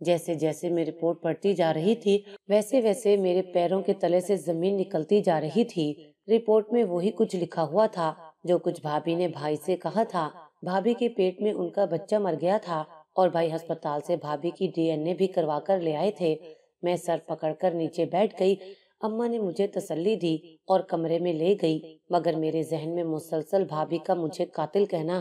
جیسے جیسے میں رپورٹ پڑھتی جا رہی تھی ویسے ویسے میرے پیروں کے تلے سے زمین نکلتی جا رہی تھی۔ رپورٹ میں وہی کچھ لکھا ہوا تھا جو کچھ بھابھی نے بھائی سے کہا تھا۔ بھابھی کے پیٹ میں ان کا بچہ مر گیا تھا اور بھائی ہسپتال سے بھابھی کی DNA بھی کروا کر لے آئے تھے۔ میں سر پکڑ کر نیچے بیٹھ گئی۔ اماں نے مجھے تسلی دی اور کمرے میں لے گئی، مگر میرے ذہن میں مسلسل بھابھی کا مجھے قاتل کہنا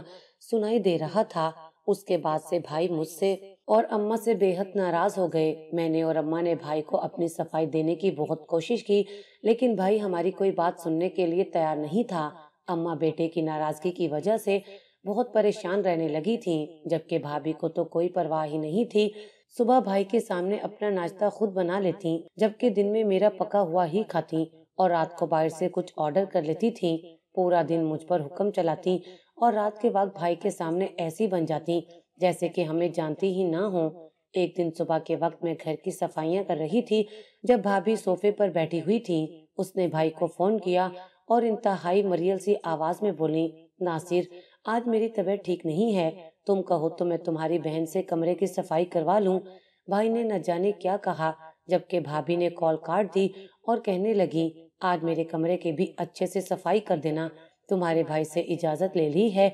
سنائی دے رہا تھا۔ اس کے بعد سے بھائی مجھ سے اور اماں سے بے حد ناراض ہو گئے۔ میں نے اور اماں نے بھائی کو اپنی صفائی دینے کی بہت کوشش کی، لیکن بھائی ہماری کوئی بات سننے کے لیے تیار نہیں تھا۔ اماں بیٹے کی ناراضگی کی وجہ سے بہت پریشان رہنے لگی تھیں، جبکہ بھابھی کو تو کوئی پرواہ ہی نہیں تھی۔ صبح بھائی کے سامنے اپنا ناشتہ خود بنا لیتی، جبکہ دن میں میرا پکا ہوا ہی کھاتی اور رات کو باہر سے کچھ آرڈر کر لیتی تھی۔ پورا دن مجھ پر حکم چلاتی اور رات کے وقت بھائی کے سامنے ایسی بن جاتی جیسے کہ ہمیں جانتی ہی نہ ہو۔ ایک دن صبح کے وقت میں گھر کی صفائیاں کر رہی تھی جب بھابھی صوفے پر بیٹھی ہوئی تھی۔ اس نے بھائی کو فون کیا اور انتہائی مریل سی آواز میں بولی، ناصر آج میری طبیعت ٹھیک نہیں ہے، تم کہو تو میں تمہاری بہن سے کمرے کی صفائی کروا لوں۔ بھائی نے نہ جانے کیا کہا، جبکہ بھابھی نے کال کاٹ دی اور کہنے لگی، آج میرے کمرے کی بھی اچھے سے صفائی کر دینا، تمہارے بھائی سے اجازت لے لی ہے۔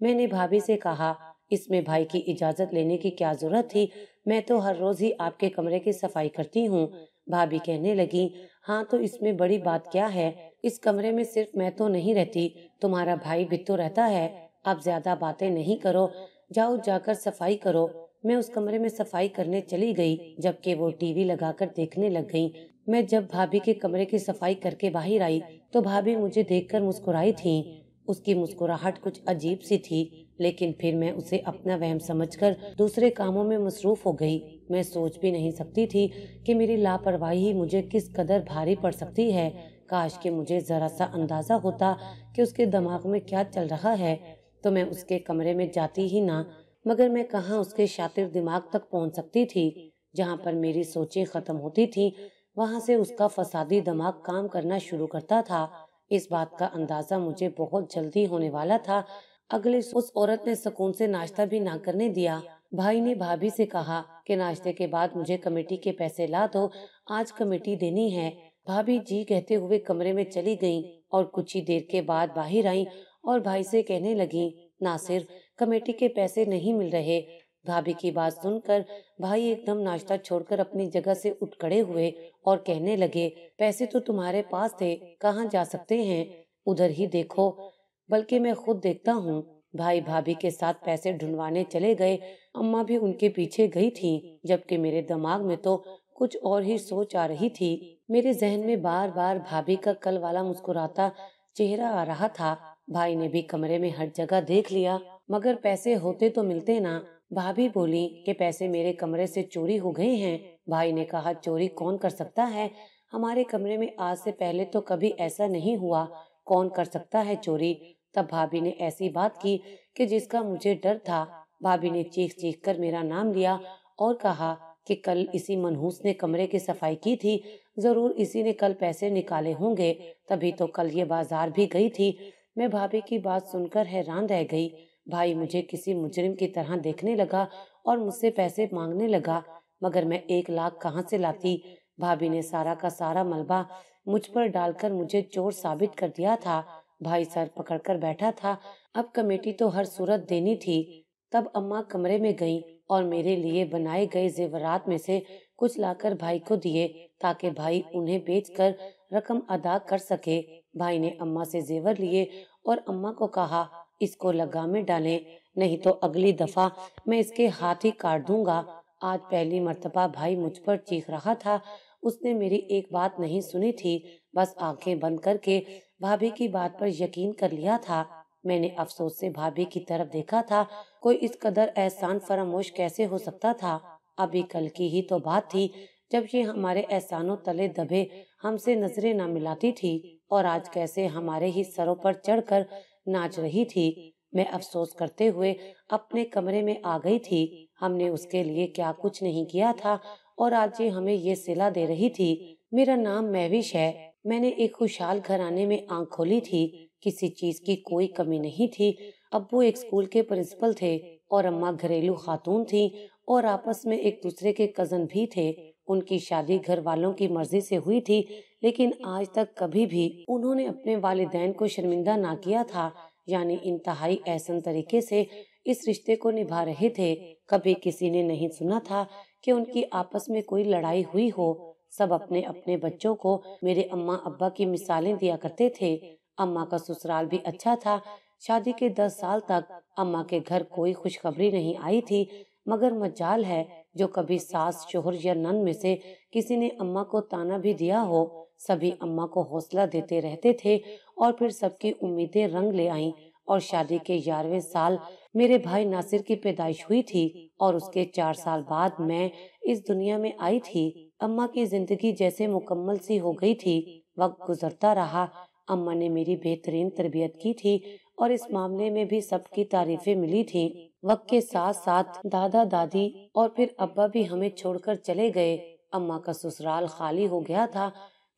میں نے بھابھی سے کہا، اس میں بھائی کی اجازت لینے کی کیا ضرورت تھی، میں تو ہر روز ہی آپ کے کمرے کی صفائی کرتی ہوں۔ بھابھی کہنے لگی، ہاں تو اس میں بڑی بات کیا ہے، اس کمرے میں صرف میں تو نہیں رہتی، تمہارا بھائی بھی تو رہتا ہے، اب زیادہ باتیں نہیں کرو، جاؤ جا کر صفائی کرو۔ میں اس کمرے میں صفائی کرنے چلی گئی، جبکہ وہ ٹی وی لگا کر دیکھنے لگ گئی۔ میں جب بھابھی کے کمرے کی صفائی کر کے باہر آئی تو بھابھی مجھے دیکھ کر مسکرائی تھی۔ اس کی مسکراہٹ کچھ عجیب سی تھی، لیکن پھر میں اسے اپنا وہم سمجھ کر دوسرے کاموں میں مصروف ہو گئی۔ میں سوچ بھی نہیں سکتی تھی کہ میری لاپرواہی مجھے کس قدر بھاری پڑ سکتی ہے۔ کاش کہ مجھے ذرا سا اندازہ ہوتا کہ اس کے دماغ میں کیا چل رہا ہے تو میں اس کے کمرے میں جاتی ہی نہ، مگر میں کہاں اس کے شاطر دماغ تک پہنچ سکتی تھی۔ جہاں پر میری سوچیں ختم ہوتی تھی وہاں سے اس کا فسادی دماغ کام کرنا شروع کرتا تھا۔ اس بات کا اندازہ مجھے بہت جلدی ہونے والا تھا۔ اگلے اس عورت نے سکون سے ناشتہ بھی نہ کرنے دیا۔ بھائی نے بھابھی سے کہا کہ ناشتے کے بعد مجھے کمیٹی کے پیسے لا دو، آج کمیٹی دینی ہے۔ بھابھی جی کہتے ہوئے کمرے میں چلی گئیں اور کچھ ہی دیر کے بعد باہر آئیں اور بھائی سے کہنے لگیں، ناصر کمیٹی کے پیسے نہیں مل رہے۔ بھابھی کی بات سن کر بھائی ایک دم ناشتہ چھوڑ کر اپنی جگہ سے اٹھ کھڑے ہوئے اور کہنے لگے، پیسے تو تمہارے پاس تھے، کہاں جا سکتے ہیں، ادھر ہی دیکھو، بلکہ میں خود دیکھتا ہوں۔ بھائی بھابھی کے ساتھ پیسے ڈھونڈوانے چلے گئے، اماں بھی ان کے پیچھے گئی تھی، جبکہ میرے دماغ میں تو کچھ اور ہی سوچ آ رہی تھی۔ میرے ذہن میں بار بار بھابھی کا کل والا مسکراتا چہرہ آ رہا تھا۔ بھائی نے بھی کمرے میں ہر جگہ دیکھ لیا، مگر پیسے ہوتے تو ملتے نہ۔ بھابھی بولی کہ پیسے میرے کمرے سے چوری ہو گئے ہیں۔ بھائی نے کہا، چوری کون کر سکتا ہے، ہمارے کمرے میں آج سے پہلے تو کبھی ایسا نہیں ہوا، کون کر سکتا ہے چوری۔ تب بھابھی نے ایسی بات کی کہ جس کا مجھے ڈر تھا۔ بھابھی نے چیخ چیخ کر میرا نام لیا اور کہا کہ کل اسی منحوس نے کمرے کی صفائی کی تھی، ضرور اسی نے کل پیسے نکالے ہوں گے، تبھی تو کل یہ بازار بھی گئی تھی۔ میں بھابھی کی بات سن کر حیران رہ گئی۔ بھائی مجھے کسی مجرم کی طرح دیکھنے لگا اور مجھ سے پیسے مانگنے لگا، مگر میں 1 لاکھ کہاں سے لاتی۔ بھابھی نے سارا کا سارا ملبہ مجھ پر ڈال کر مجھے چور ثابت کر دیا تھا۔ بھائی سر پکڑ کر بیٹھا تھا، اب کمیٹی تو ہر صورت دینی تھی۔ تب اماں کمرے میں گئیں اور میرے لیے بنائے گئے زیورات میں سے کچھ لا کر بھائی کو دیے تاکہ بھائی انہیں بیچ کر رقم ادا کر سکے۔ بھائی نے اماں سے زیور لیے اور اماں کو کہا، اس کو لگام میں ڈالیں، نہیں تو اگلی دفعہ میں اس کے ہاتھ ہی کاٹ دوں گا۔ آج پہلی مرتبہ بھائی مجھ پر چیخ رہا تھا۔ اس نے میری ایک بات نہیں سنی تھی، بس آنکھیں بند کر کے بھابھی کی بات پر یقین کر لیا تھا۔ میں نے افسوس سے بھابھی کی طرف دیکھا تھا، کوئی اس قدر احسان فراموش کیسے ہو سکتا تھا۔ ابھی کل کی ہی تو بات تھی جب یہ ہمارے احسانوں تلے دبے ہم سے نظریں نہ ملاتی تھی، اور آج کیسے ہمارے ہی سروں پر چڑھ کر ناچ رہی تھی۔ میں افسوس کرتے ہوئے اپنے کمرے میں آ گئی تھی۔ ہم نے اس کے لیے کیا کچھ نہیں کیا تھا اور آج یہ ہمیں یہ صلہ دے رہی تھی۔ میرا نام مہوش ہے، میں نے ایک خوشحال گھرانے میں آنکھ کھولی تھی، کسی چیز کی کوئی کمی نہیں تھی۔ ابو ایک اسکول کے پرنسپل تھے اور اماں گھریلو خاتون تھی اور آپس میں ایک دوسرے کے کزن بھی تھے۔ ان کی شادی گھر والوں کی مرضی سے ہوئی تھی، لیکن آج تک کبھی بھی انہوں نے اپنے والدین کو شرمندہ نہ کیا تھا، یعنی انتہائی احسن طریقے سے اس رشتے کو نبھا رہے تھے۔ کبھی کسی نے نہیں سنا تھا کہ ان کی آپس میں کوئی لڑائی ہوئی ہو۔ سب اپنے اپنے بچوں کو میرے اماں ابا کی مثالیں دیا کرتے تھے۔ اماں کا سسرال بھی اچھا تھا۔ شادی کے 10 سال تک اماں کے گھر کوئی خوشخبری نہیں آئی تھی، مگر مجال ہے جو کبھی ساس، شوہر یا نند میں سے کسی نے اماں کو تانا بھی دیا ہو۔ سبھی اماں کو حوصلہ دیتے رہتے تھے اور پھر سب کی امیدیں رنگ لے آئیں، اور شادی کے 11ویں سال میرے بھائی ناصر کی پیدائش ہوئی تھی اور اس کے 4 سال بعد میں اس دنیا میں آئی تھی۔ اماں کی زندگی جیسے مکمل سی ہو گئی تھی۔ وقت گزرتا رہا، اماں نے میری بہترین تربیت کی تھی اور اس معاملے میں بھی سب کی تعریفیں ملی تھی۔ وقت کے ساتھ ساتھ دادا دادی اور پھر ابا بھی ہمیں چھوڑ کر چلے گئے۔ اماں کا سسرال خالی ہو گیا تھا۔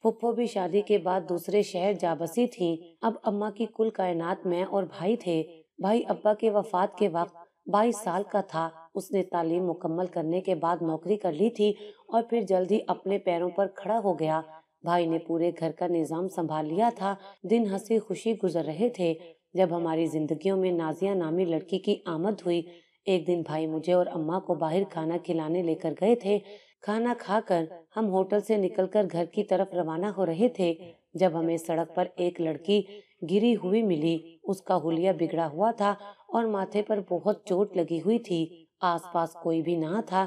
پھپھو بھی شادی کے بعد دوسرے شہر جا بسی تھیں۔ اب اماں کی کل کائنات میں اور بھائی تھے۔ بھائی ابا کے وفات کے وقت 22 سال کا تھا۔ اس نے تعلیم مکمل کرنے کے بعد نوکری کر لی تھی اور پھر جلد ہی اپنے پیروں پر کھڑا ہو گیا۔ بھائی نے پورے گھر کا نظام سنبھال لیا تھا۔ دن ہنسی خوشی گزر رہے تھے جب ہماری زندگیوں میں نازیہ نامی لڑکی کی آمد ہوئی۔ ایک دن بھائی مجھے اور اماں کو باہر کھانا کھلانے لے کر گئے تھے۔ کھانا کھا کر ہم ہوٹل سے نکل کر گھر کی طرف روانہ ہو رہے تھے جب ہمیں سڑک پر ایک لڑکی گری ہوئی ملی۔ اس کا حلیہ بگڑا ہوا تھا اور ماتھے پر بہت چوٹ لگی ہوئی تھی۔ آس پاس کوئی بھی نہ تھا۔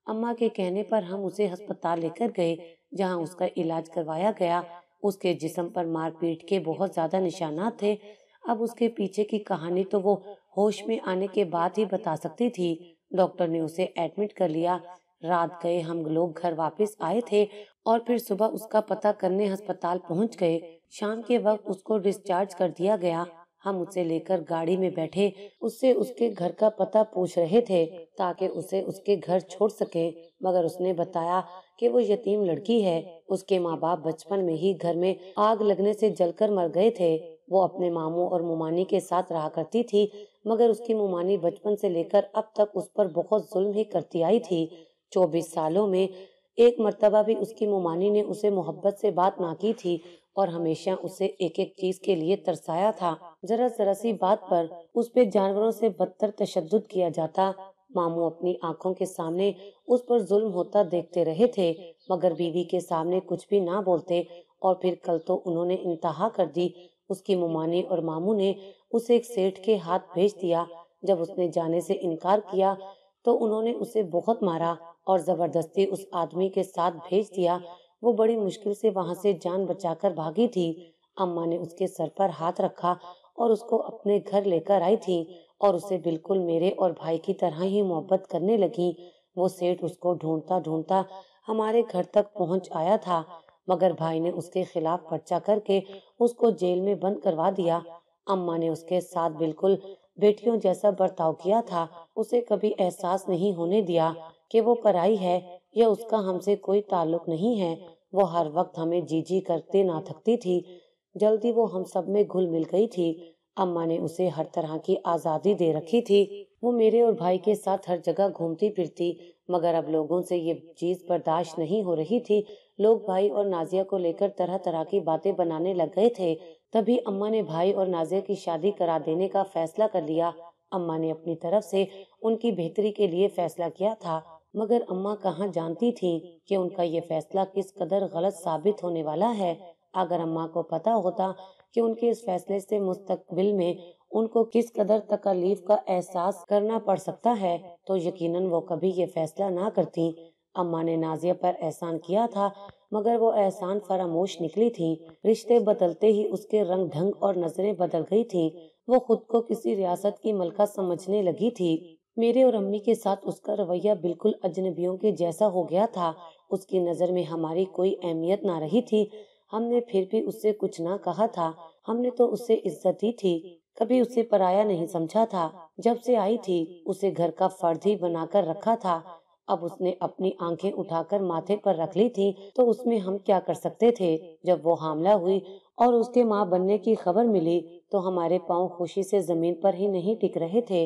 اماں کے کہنے پر ہم اسے ہسپتال لے کر گئے جہاں اس کا علاج کروایا گیا۔ اس کے جسم پر مار پیٹ کے بہت زیادہ نشانات تھے۔ اب اس کے پیچھے کی کہانی تو وہ ہوش میں آنے کے بعد ہی بتا سکتی تھی۔ ڈاکٹر نے اسے ایڈمٹ کر لیا۔ رات گئے ہم لوگ گھر واپس آئے تھے اور پھر صبح اس کا پتہ کرنے ہسپتال پہنچ گئے۔ شام کے وقت اس کو ڈسچارج کر دیا گیا۔ ہم اسے لے کر گاڑی میں بیٹھے، اس سے اس کے گھر کا پتہ پوچھ رہے تھے تاکہ اسے اس کے گھر چھوڑ سکیں، مگر اس نے بتایا کہ وہ یتیم لڑکی ہے۔ اس کے ماں باپ بچپن میں ہی گھر میں آگ لگنے سے جل کر مر گئے تھے۔ وہ اپنے ماموں اور ممانی کے ساتھ رہا کرتی تھی، مگر اس کی ممانی بچپن سے لے کر اب تک اس پر بہت ظلم ہی کرتی آئی تھی۔ 24 سالوں میں ایک مرتبہ بھی اس کی ممانی نے اسے محبت سے بات نہ کی تھی اور ہمیشہ اسے ایک ایک چیز کے لیے ترسایا تھا۔ ذرا سی بات پر اس پہ جانوروں سے بدتر تشدد کیا جاتا۔ ماموں اپنی آنکھوں کے سامنے اس پر ظلم ہوتا دیکھتے رہے تھے، مگر بیوی کے سامنے کچھ بھی نہ بولتے، اور پھر کل تو انہوں نے انتہا کر دی۔ اس کی ممانی اور ماموں نے اسے ایک سیٹھ کے ہاتھ بھیج دیا۔ جب اس نے جانے سے انکار کیا تو انہوں نے اسے بہت مارا اور زبردستی اس آدمی کے ساتھ بھیج دیا۔ وہ بڑی مشکل سے وہاں سے جان بچا کر بھاگی تھی۔ اماں نے اس کے سر پر ہاتھ رکھا اور اس کو اپنے گھر لے کر آئی تھی اور اسے بالکل میرے اور بھائی کی طرح ہی محبت کرنے لگی۔ وہ سیٹھ اس کو ڈھونڈتا ڈھونڈتا ہمارے گھر تک پہنچ آیا تھا، مگر بھائی نے اس کے خلاف پرچہ کر کے اس کو جیل میں بند کروا دیا۔ اماں نے اس کے ساتھ بالکل بیٹیوں جیسا برتاؤ کیا تھا۔ اسے کبھی احساس نہیں ہونے دیا کہ وہ پرائی ہے یا اس کا ہم سے کوئی تعلق نہیں ہے۔ وہ ہر وقت ہمیں جی جی کرتے نہ تھکتی تھی۔ جلدی وہ ہم سب میں گھل مل گئی تھی۔ اماں نے اسے ہر طرح کی آزادی دے رکھی تھی۔ وہ میرے اور بھائی کے ساتھ ہر جگہ گھومتی پھرتی، مگر اب لوگوں سے یہ چیز برداشت نہیں ہو رہی تھی۔ لوگ بھائی اور نازیہ کو لے کر طرح طرح کی باتیں بنانے لگ گئے تھے۔ تبھی اماں نے بھائی اور نازیہ کی شادی کرا دینے کا فیصلہ کر لیا۔ اماں نے اپنی طرف سے ان کی بہتری کے لیے فیصلہ کیا تھا، مگر اماں کہاں جانتی تھی کہ ان کا یہ فیصلہ کس قدر غلط ثابت ہونے والا ہے۔ اگر اماں کو پتا ہوتا کہ ان کے اس فیصلے سے مستقبل میں ان کو کس قدر تکلیف کا احساس کرنا پڑ سکتا ہے تو یقیناً وہ کبھی یہ فیصلہ نہ کرتی۔ اماں نے نازیہ پر احسان کیا تھا، مگر وہ احسان فراموش نکلی تھی۔ رشتے بدلتے ہی اس کے رنگ ڈھنگ اور نظریں بدل گئی تھی۔ وہ خود کو کسی ریاست کی ملکہ سمجھنے لگی تھی۔ میرے اور امی کے ساتھ اس کا رویہ بالکل اجنبیوں کے جیسا ہو گیا تھا۔ اس کی نظر میں ہماری کوئی اہمیت نہ رہی تھی۔ ہم نے پھر بھی اس سے کچھ نہ کہا تھا۔ ہم نے تو اسے عزت دی تھی، کبھی اسے پرایا نہیں سمجھا تھا۔ جب سے آئی تھی اسے گھر کا فرد ہی بنا کر رکھا تھا۔ اب اس نے اپنی آنکھیں اٹھا کر ماتھے پر رکھ لی تھی تو اس میں ہم کیا کر سکتے تھے۔ جب وہ حاملہ ہوئی اور اس کے ماں بننے کی خبر ملی تو ہمارے پاؤں خوشی سے زمین پر ہی نہیں ٹک رہے تھے۔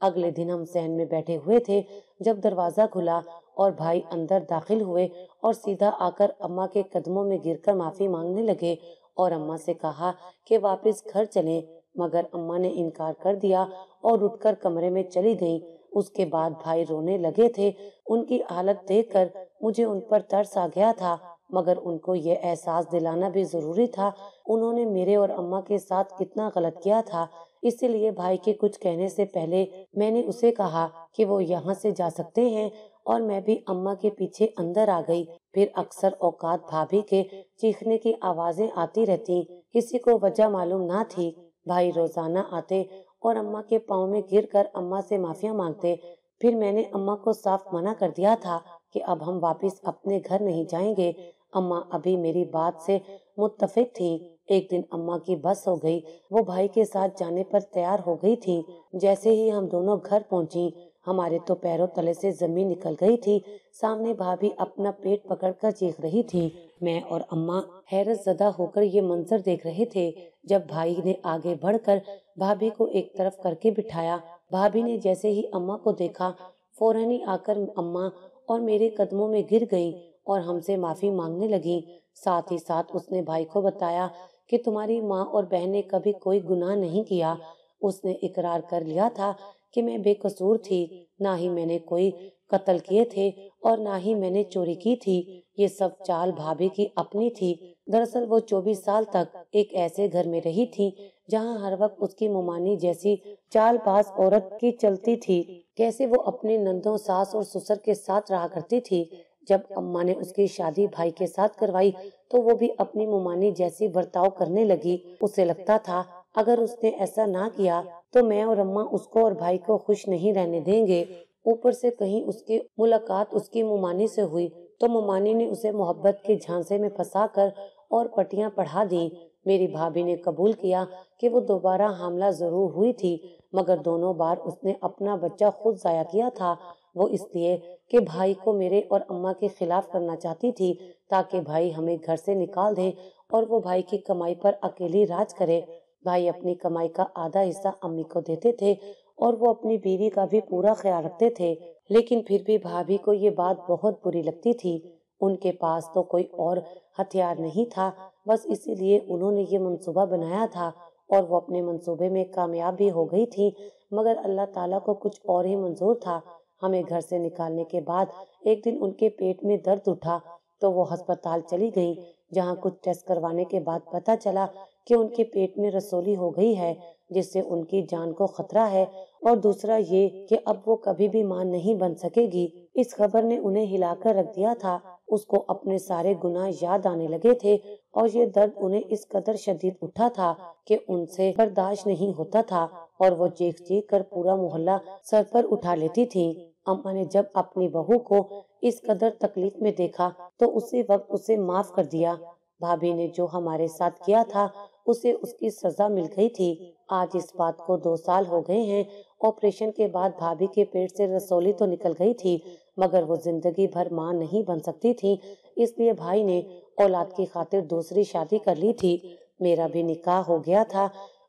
اگلے دن ہم صحن میں بیٹھے ہوئے تھے جب دروازہ کھلا اور بھائی اندر داخل ہوئے اور سیدھا آ کر اماں کے قدموں میں گر کر معافی مانگنے لگے اور اماں سے کہا کہ واپس گھر چلیں، مگر اماں نے انکار کر دیا اور اٹھ کر کمرے میں چلی گئیں۔ اس کے بعد بھائی رونے لگے تھے۔ ان کی حالت دیکھ کر مجھے ان پر ترس آ گیا تھا، مگر ان کو یہ احساس دلانا بھی ضروری تھا انہوں نے میرے اور اماں کے ساتھ کتنا غلط کیا تھا۔ اسی لیے بھائی کے کچھ کہنے سے پہلے میں نے اسے کہا کہ وہ یہاں سے جا سکتے ہیں اور میں بھی اماں کے پیچھے اندر آ گئی۔ پھر اکثر اوقات بھابھی کے چیخنے کی آوازیں آتی رہتی، کسی کو وجہ معلوم نہ تھی۔ بھائی روزانہ آتے اور اماں کے پاؤں میں گر کر اماں سے معافیاں مانگتے۔ پھر میں نے اماں کو صاف منع کر دیا تھا کہ اب ہم واپس اپنے گھر نہیں جائیں گے۔ اماں ابھی میری بات سے متفق تھی۔ ایک دن اماں کی بس ہو گئی، وہ بھائی کے ساتھ جانے پر تیار ہو گئی تھی۔ جیسے ہی ہم دونوں گھر پہنچی، ہمارے تو پیروں تلے سے زمین نکل گئی تھی۔ سامنے بھابھی اپنا پیٹ پکڑ کر چیخ رہی تھی۔ میں اور اماں حیرت زدہ ہو کر یہ منظر دیکھ رہے تھے۔ جب بھائی نے آگے بڑھ کر بھابھی کو ایک طرف کر کے بٹھایا، بھابھی نے جیسے ہی اماں کو دیکھا فوراً ہی آ کر اماں اور میرے قدموں میں گر گئیں اور ہم سے معافی مانگنے لگی۔ ساتھ ہی ساتھ اس نے بھائی کو بتایا کہ تمہاری ماں اور بہن نے کبھی کوئی گناہ نہیں کیا۔ اس نے اقرار کر لیا تھا کہ میں بے قصور تھی، نہ ہی میں نے کوئی قتل کیے تھے اور نہ ہی میں نے چوری کی تھی۔ یہ سب چال بھابھی کی اپنی تھی۔ دراصل وہ 24 سال تک ایک ایسے گھر میں رہی تھی جہاں ہر وقت اس کی ممانی جیسی چال باز عورت کی چلتی تھی، کیسے وہ اپنے نندوں، ساس اور سسر کے ساتھ رہا کرتی تھی۔ جب اماں نے اس کی شادی بھائی کے ساتھ کروائی تو وہ بھی اپنی ممانی جیسی برتاؤ کرنے لگی۔ اسے لگتا تھا اگر اس نے ایسا نہ کیا تو میں اور اماں اس کو اور بھائی کو خوش نہیں رہنے دیں گے۔ اوپر سے کہیں اس کی ملاقات اس کی ممانی سے ہوئی تو ممانی نے اسے محبت کے جھانسے میں پھنسا کر اور پٹیاں پڑھا دیں۔ میری بھابھی نے قبول کیا کہ وہ دوبارہ حاملہ ضرور ہوئی تھی، مگر دونوں بار اس نے اپنا بچہ خود ضائع کیا تھا۔ وہ اس لیے کہ بھائی کو میرے اور اماں کے خلاف کرنا چاہتی تھی تاکہ بھائی ہمیں گھر سے نکال دے اور وہ بھائی کی کمائی پر اکیلی راج کرے۔ بھائی اپنی کمائی کا آدھا حصہ امی کو دیتے تھے اور وہ اپنی بیوی کا بھی پورا خیال رکھتے تھے، لیکن پھر بھی بھابھی کو یہ بات بہت بری لگتی تھی۔ ان کے پاس تو کوئی اور ہتھیار نہیں تھا، بس اسی لیے انہوں نے یہ منصوبہ بنایا تھا اور وہ اپنے منصوبے میں کامیاب بھی ہو گئی تھی، مگر اللہ تعالیٰ کو کچھ اور ہی منظور تھا۔ ہمیں گھر سے نکالنے کے بعد ایک دن ان کے پیٹ میں درد اٹھا تو وہ ہسپتال چلی گئیں، جہاں کچھ ٹیسٹ کروانے کے بعد پتہ چلا کہ ان کے پیٹ میں رسولی ہو گئی ہے، جس سے ان کی جان کو خطرہ ہے، اور دوسرا یہ کہ اب وہ کبھی بھی ماں نہیں بن سکے گی۔ اس خبر نے انہیں ہلا کر رکھ دیا تھا۔ اس کو اپنے سارے گناہ یاد آنے لگے تھے اور یہ درد انہیں اس قدر شدید اٹھا تھا کہ ان سے برداشت نہیں ہوتا تھا اور وہ چیخ چیخ کر پورا محلہ سر پر اٹھا لیتی تھی۔ اماں نے جب اپنی بہو کو اس قدر تکلیف میں دیکھا تو اسی وقت اسے معاف کر دیا۔ بھابھی نے جو ہمارے ساتھ کیا تھا اسے اس کی سزا مل گئی تھی۔ آج اس بات کو 2 سال ہو گئے ہیں۔ آپریشن کے بعد بھابھی کے پیٹ سے رسولی تو نکل گئی تھی، مگر وہ زندگی بھر ماں نہیں بن سکتی تھی، اس لیے بھائی نے اولاد کی خاطر دوسری شادی کر لی تھی۔ میرا بھی نکاح ہو گیا تھا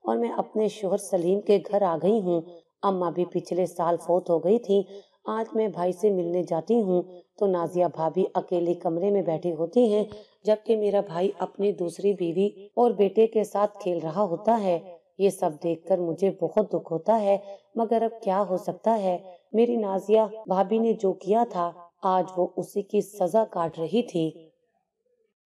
اور میں اپنے شوہر سلیم کے گھر آ گئی ہوں۔ اماں بھی پچھلے سال فوت ہو گئی تھی۔ آج میں بھائی سے ملنے جاتی ہوں تو نازیہ بھابھی اکیلی کمرے میں بیٹھی ہوتی ہیں، جبکہ میرا بھائی اپنی دوسری بیوی اور بیٹے کے ساتھ کھیل رہا ہوتا ہے۔ یہ سب دیکھ کر مجھے بہت دکھ ہوتا ہے، مگر اب کیا ہو سکتا ہے۔ میری نازیہ بھابھی نے جو کیا تھا آج وہ اسی کی سزا کاٹ رہی تھی۔